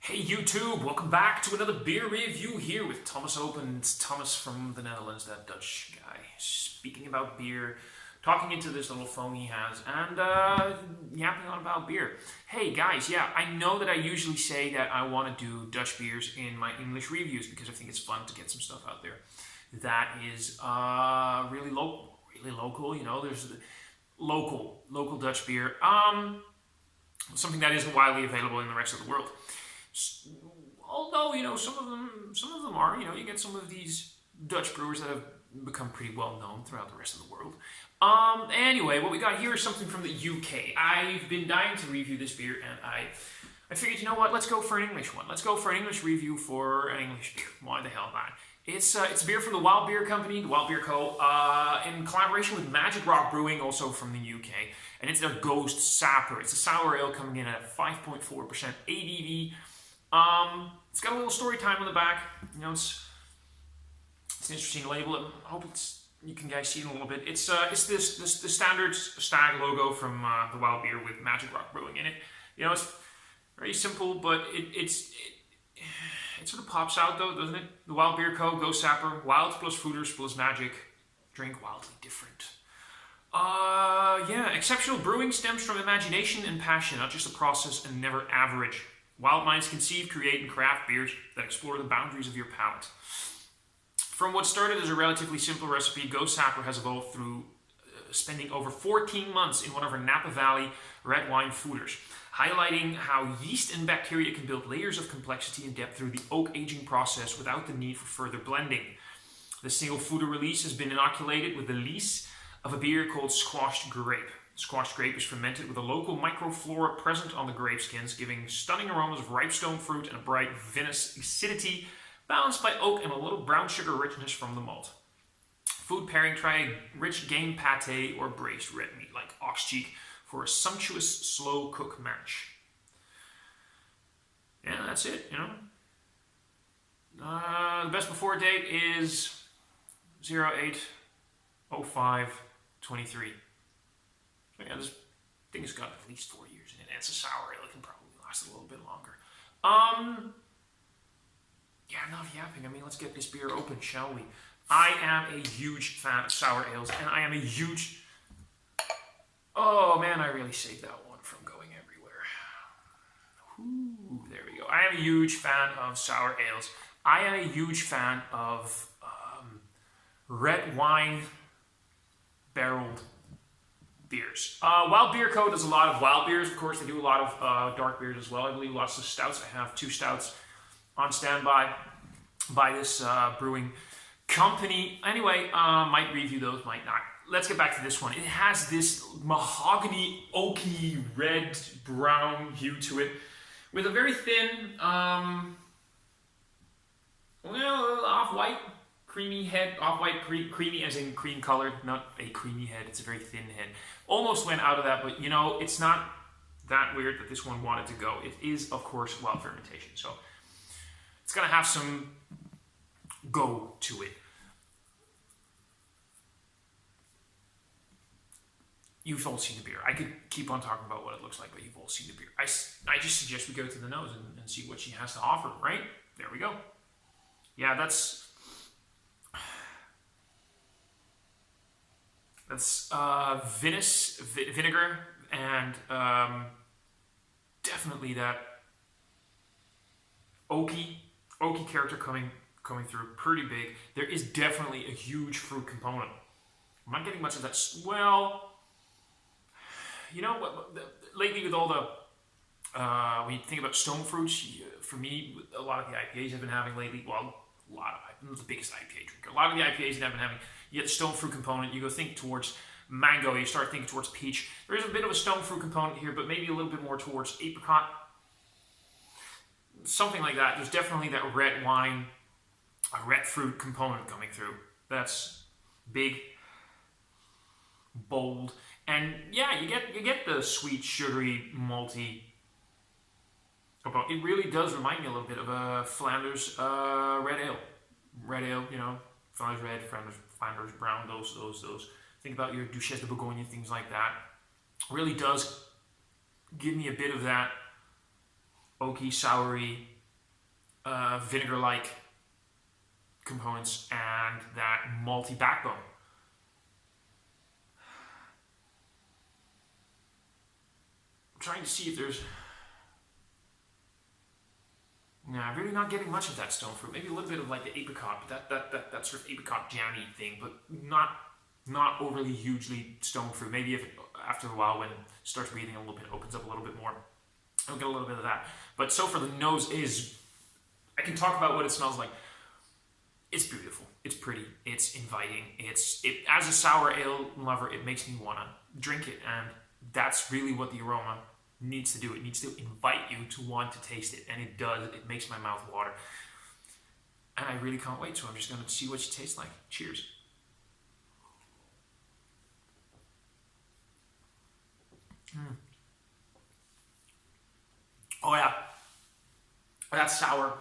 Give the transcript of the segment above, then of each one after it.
Hey YouTube, welcome back to another beer review here with Thomas Opent. Thomas from the Netherlands, that Dutch guy, speaking about beer, talking into this little phone he has, and yapping on about beer. Hey guys, yeah, I know that I usually say that I want to do Dutch beers in my English reviews because I think it's fun to get some stuff out there that is really local, you know, there's local Dutch beer, something that isn't widely available in the rest of the world. Although, you know, some of them are, you know, you get some of these Dutch brewers that have become pretty well known throughout the rest of the world. Anyway, what we got here is something from the UK. I've been dying to review this beer, and I figured, you know what, let's go for an English one. Let's go for an English review for an English beer. Why the hell not? It's a beer from the Wild Beer Company, the Wild Beer Co., in collaboration with Magic Rock Brewing, also from the UK. And it's their Ghost Zapper. It's a sour ale coming in at 5.4% ABV. It's got a little story time on the back. You know, it's an interesting label. I hope you can guys see it a little bit. It's the standard stag logo from the Wild Beer with Magic Rock Brewing in it. You know, it's very simple, but it sort of pops out though, doesn't it? The Wild Beer Co. Ghost Zapper, wild plus fooders plus magic. Drink wildly different. Yeah, exceptional brewing stems from imagination and passion, not just a process and never average. Wild minds conceive, create, and craft beers that explore the boundaries of your palate. From what started as a relatively simple recipe, Ghost Zapper has evolved through spending over 14 months in one of our Napa Valley red wine fooders, highlighting how yeast and bacteria can build layers of complexity and depth through the oak aging process without the need for further blending. The single fooder release has been inoculated with the lees of a beer called Squashed Grape. Squashed grape is fermented with a local microflora present on the grape skins, giving stunning aromas of ripe stone fruit and a bright vinous acidity, balanced by oak and a little brown sugar richness from the malt. Food pairing, try a rich game pate or braised red meat like ox cheek for a sumptuous slow cook match. Yeah, that's it, you know. The best before date is 08/05/23. Yeah, this thing has got at least 4 years in it. It's a sour ale. It can probably last a little bit longer. Yeah, enough yapping. I mean, let's get this beer open, shall we? I am a huge fan of sour ales, and I am a huge... Oh, man, I really saved that one from going everywhere. Ooh, there we go. I am a huge fan of sour ales. I am a huge fan of red wine barreled beers. Wild Beer Co. does a lot of wild beers. Of course, they do a lot of dark beers as well. I believe lots of stouts. I have 2 stouts on standby by this brewing company. Anyway, might review those, might not. Let's get back to this one. It has this mahogany, oaky, red, brown hue to it with a very thin, off-white, creamy head, off-white, creamy as in cream colored, not a creamy head, it's a very thin head. Almost went out of that, but you know, it's not that weird that this one wanted to go. It is, of course, wild fermentation, so it's gonna have some go to it. You've all seen the beer. I could keep on talking about what it looks like, but you've all seen the beer. I just suggest we go to the nose and see what she has to offer, right? There we go. Yeah, that's vinegar, and definitely that oaky character coming through pretty big. There is definitely a huge fruit component. I'm not getting much of that. Well, you know what? Lately, with all the when you think about stone fruits, for me, a lot of the IPAs I've been having lately, well, I'm the biggest IPA drinker. A lot of the IPAs that I've been having, you get the stone fruit component, you go think towards mango, you start thinking towards peach. There is a bit of a stone fruit component here, but maybe a little bit more towards apricot. Something like that. There's definitely that red wine, a red fruit component coming through. That's big, bold, and yeah, you get the sweet, sugary, malty. It really does remind me a little bit of a Flanders red ale. Red ale, you know, Flanders red, Flanders brown, those. Think about your Duchesse de Bourgogne, things like that. Really does give me a bit of that oaky, soury, vinegar-like components and that malty backbone. I'm trying to see if there's... Nah, really not getting much of that stone fruit. Maybe a little bit of like the apricot, but that sort of apricot jammy thing, but not overly hugely stone fruit. Maybe if after a while when it starts breathing a little bit, opens up a little bit more, I'll get a little bit of that. But so far the nose is, I can talk about what it smells like. It's beautiful. It's pretty. It's inviting. As a sour ale lover, it makes me want to drink it, and that's really what the aroma needs to do. It needs to invite you to want to taste it, and it does. It makes my mouth water, and I really can't wait. So I'm just going to see what it tastes like. Cheers. Oh yeah, that's sour.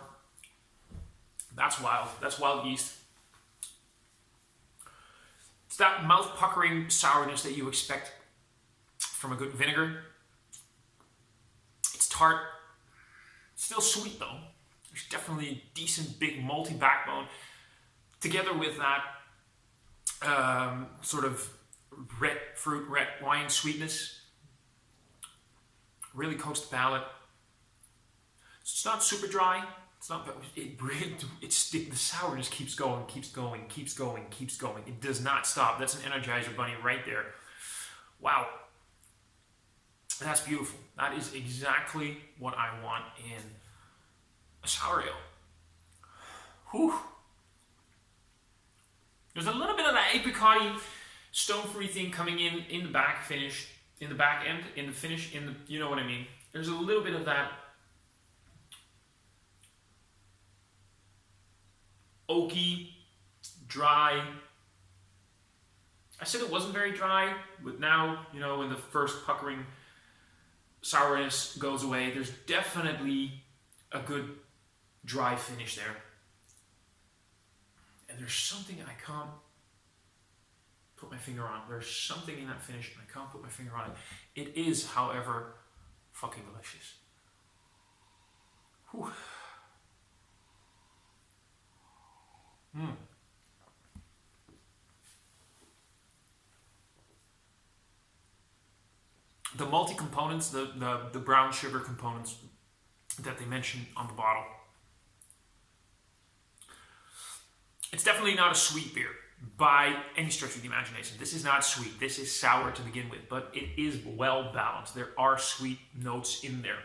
That's wild. That's wild yeast. It's that mouth-puckering sourness that you expect from a good vinegar. It's tart. It's still sweet though. There's definitely a decent big malty backbone, together with that sort of red fruit, red wine sweetness. Really coats the palate. It's not super dry. It's not. The sourness keeps going, keeps going, keeps going, keeps going. It does not stop. That's an Energizer Bunny right there. Wow. That's beautiful. That is exactly what I want in a sour ale. Whew. There's a little bit of that apricot-y, stone-free thing coming in the back finish, in the back end, in the finish, you know what I mean. There's a little bit of that oaky, dry. I said it wasn't very dry, but now, you know, when the first puckering sourness goes away, there's definitely a good dry finish there. And there's something I can't put my finger on. There's something in that finish and I can't put my finger on it. It is, however, fucking delicious. Whew. The malty components, the brown sugar components that they mention on the bottle. It's definitely not a sweet beer by any stretch of the imagination. This is not sweet. This is sour to begin with, but it is well balanced. There are sweet notes in there.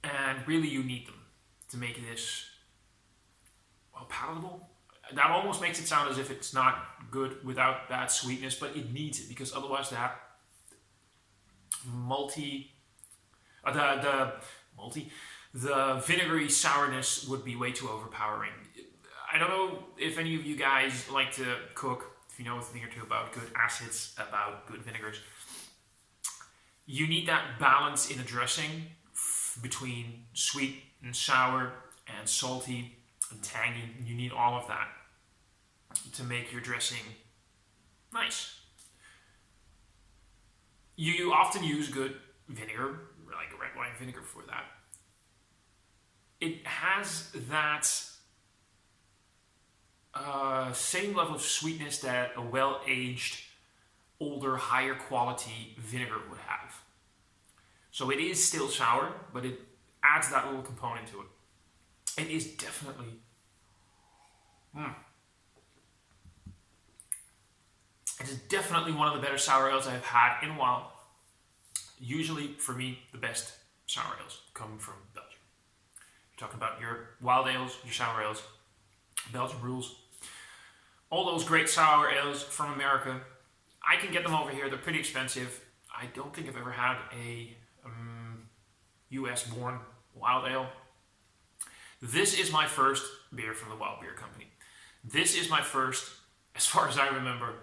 And really you need them to make this palatable. That almost makes it sound as if it's not good without that sweetness, but it needs it because otherwise that the vinegary sourness would be way too overpowering. I don't know if any of you guys like to cook, if you know a thing or two about good acids, about good vinegars. You need that balance in a dressing between sweet and sour and salty and tangy. You need all of that to make your dressing nice. You often use good vinegar, like a red wine vinegar for that. It has that same level of sweetness that a well-aged, older, higher quality vinegar would have. So it is still sour, but it adds that little component to it. It is definitely... It is definitely one of the better sour ales I've had in a while. Usually, for me, the best sour ales come from Belgium. You're talking about your wild ales, your sour ales. Belgium rules. All those great sour ales from America. I can get them over here. They're pretty expensive. I don't think I've ever had a US-born wild ale. This is my first beer from the Wild Beer Company. This is my first, as far as I remember,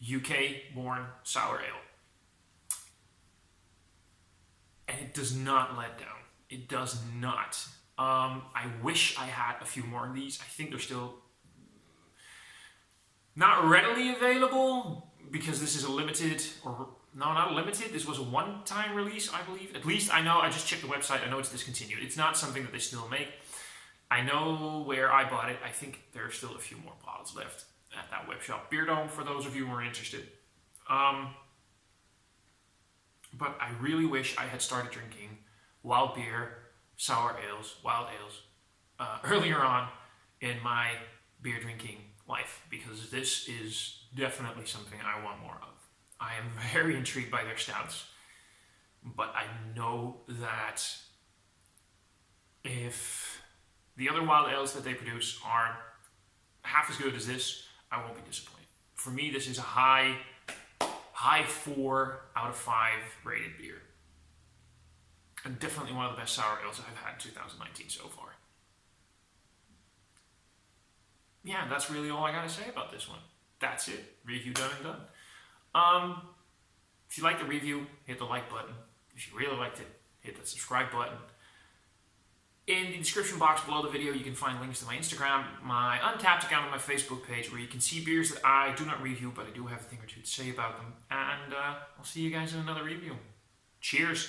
UK-born sour ale. And it does not let down. It does not. I wish I had a few more of these. I think they're still not readily available because this is a limited, or no, not limited. This was a one-time release, I believe. At least I know. I just checked the website. I know it's discontinued. It's not something that they still make. I know where I bought it. I think there are still a few more bottles left at that web shop. Beer Dome, for those of you who are interested. But I really wish I had started drinking wild beer, sour ales, wild ales, earlier on in my beer drinking life, because this is definitely something I want more of. I am very intrigued by their stouts, but I know that if the other wild ales that they produce are half as good as this, I won't be disappointed. For me, this is a high 4 out of 5 rated beer. And definitely one of the best sour ales I've had in 2019 so far. Yeah, that's really all I gotta say about this one. That's it. Review done and done. If you like the review, hit the like button. If you really liked it, hit that subscribe button. In the description box below the video, you can find links to my Instagram, my Untapped account, and my Facebook page, where you can see beers that I do not review, but I do have a thing or two to say about them. And I'll see you guys in another review. Cheers!